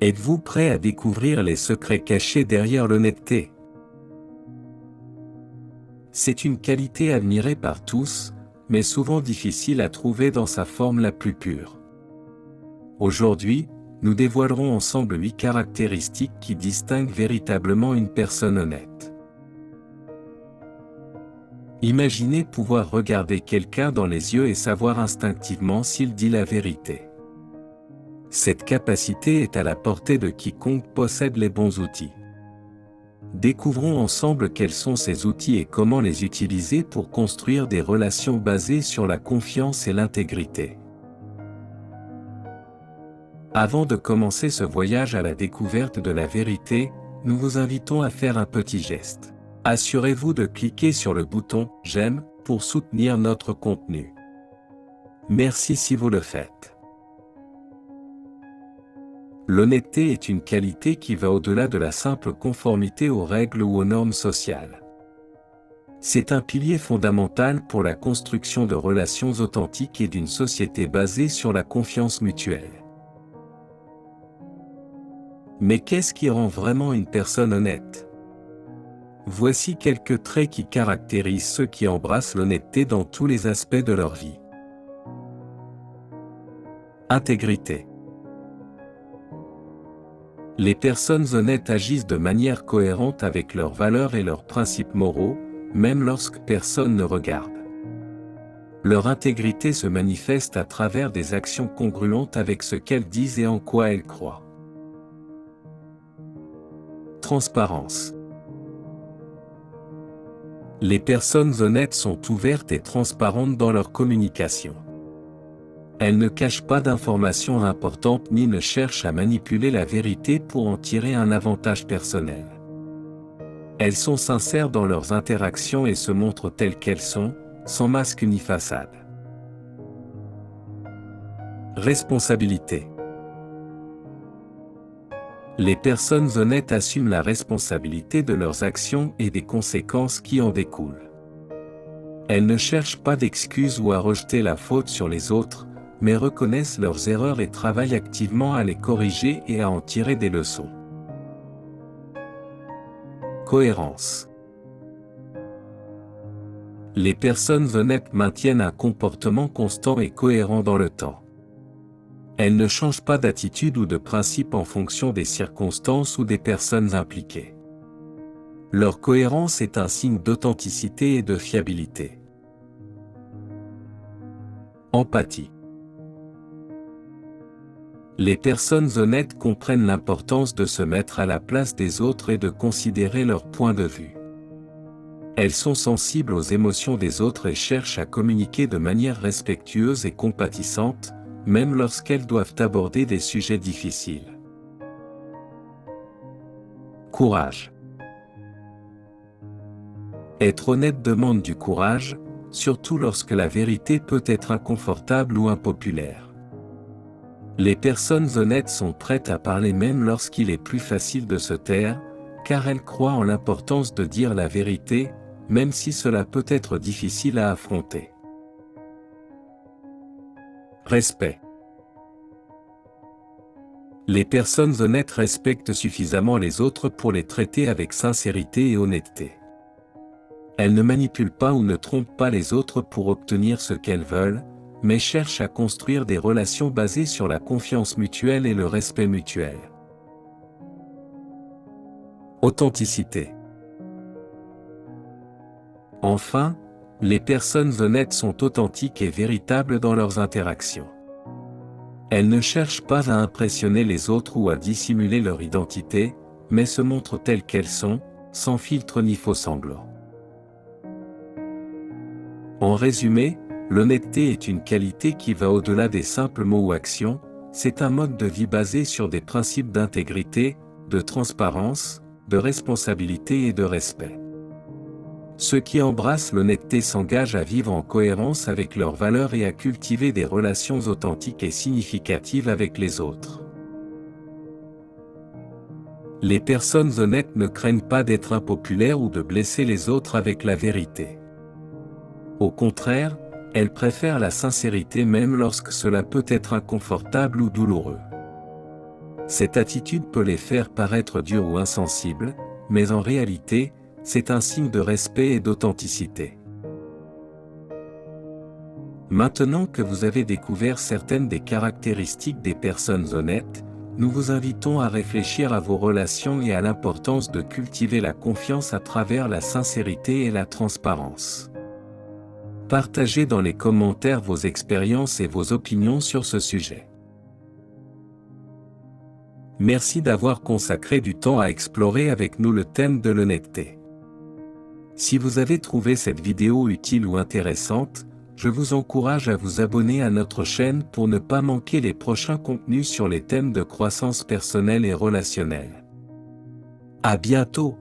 Êtes-vous prêt à découvrir les secrets cachés derrière l'honnêteté? C'est une qualité admirée par tous, mais souvent difficile à trouver dans sa forme la plus pure. Aujourd'hui, nous dévoilerons ensemble 8 caractéristiques qui distinguent véritablement une personne honnête. Imaginez pouvoir regarder quelqu'un dans les yeux et savoir instinctivement s'il dit la vérité. Cette capacité est à la portée de quiconque possède les bons outils. Découvrons ensemble quels sont ces outils et comment les utiliser pour construire des relations basées sur la confiance et l'intégrité. Avant de commencer ce voyage à la découverte de la vérité, nous vous invitons à faire un petit geste. Assurez-vous de cliquer sur le bouton « J'aime » pour soutenir notre contenu. Merci si vous le faites. L'honnêteté est une qualité qui va au-delà de la simple conformité aux règles ou aux normes sociales. C'est un pilier fondamental pour la construction de relations authentiques et d'une société basée sur la confiance mutuelle. Mais qu'est-ce qui rend vraiment une personne honnête? Voici quelques traits qui caractérisent ceux qui embrassent l'honnêteté dans tous les aspects de leur vie. Intégrité. Les personnes honnêtes agissent de manière cohérente avec leurs valeurs et leurs principes moraux, même lorsque personne ne regarde. Leur intégrité se manifeste à travers des actions congruentes avec ce qu'elles disent et en quoi elles croient. Transparence. Les personnes honnêtes sont ouvertes et transparentes dans leur communication. Elles ne cachent pas d'informations importantes ni ne cherchent à manipuler la vérité pour en tirer un avantage personnel. Elles sont sincères dans leurs interactions et se montrent telles qu'elles sont, sans masque ni façade. Responsabilité. Les personnes honnêtes assument la responsabilité de leurs actions et des conséquences qui en découlent. Elles ne cherchent pas d'excuses ou à rejeter la faute sur les autres, mais reconnaissent leurs erreurs et travaillent activement à les corriger et à en tirer des leçons. Cohérence. Les personnes honnêtes maintiennent un comportement constant et cohérent dans le temps. Elles ne changent pas d'attitude ou de principe en fonction des circonstances ou des personnes impliquées. Leur cohérence est un signe d'authenticité et de fiabilité. Empathie. Les personnes honnêtes comprennent l'importance de se mettre à la place des autres et de considérer leur point de vue. Elles sont sensibles aux émotions des autres et cherchent à communiquer de manière respectueuse et compatissante, même lorsqu'elles doivent aborder des sujets difficiles. Courage. Être honnête demande du courage, surtout lorsque la vérité peut être inconfortable ou impopulaire. Les personnes honnêtes sont prêtes à parler même lorsqu'il est plus facile de se taire, car elles croient en l'importance de dire la vérité, même si cela peut être difficile à affronter. Respect. Les personnes honnêtes respectent suffisamment les autres pour les traiter avec sincérité et honnêteté. Elles ne manipulent pas ou ne trompent pas les autres pour obtenir ce qu'elles veulent, mais cherchent à construire des relations basées sur la confiance mutuelle et le respect mutuel. Authenticité. Enfin, les personnes honnêtes sont authentiques et véritables dans leurs interactions. Elles ne cherchent pas à impressionner les autres ou à dissimuler leur identité, mais se montrent telles qu'elles sont, sans filtre ni faux semblants. En résumé, l'honnêteté est une qualité qui va au-delà des simples mots ou actions, c'est un mode de vie basé sur des principes d'intégrité, de transparence, de responsabilité et de respect. Ceux qui embrassent l'honnêteté s'engagent à vivre en cohérence avec leurs valeurs et à cultiver des relations authentiques et significatives avec les autres. Les personnes honnêtes ne craignent pas d'être impopulaires ou de blesser les autres avec la vérité. Au contraire, elles préfèrent la sincérité même lorsque cela peut être inconfortable ou douloureux. Cette attitude peut les faire paraître durs ou insensibles, mais en réalité, c'est un signe de respect et d'authenticité. Maintenant que vous avez découvert certaines des caractéristiques des personnes honnêtes, nous vous invitons à réfléchir à vos relations et à l'importance de cultiver la confiance à travers la sincérité et la transparence. Partagez dans les commentaires vos expériences et vos opinions sur ce sujet. Merci d'avoir consacré du temps à explorer avec nous le thème de l'honnêteté. Si vous avez trouvé cette vidéo utile ou intéressante, je vous encourage à vous abonner à notre chaîne pour ne pas manquer les prochains contenus sur les thèmes de croissance personnelle et relationnelle. À bientôt!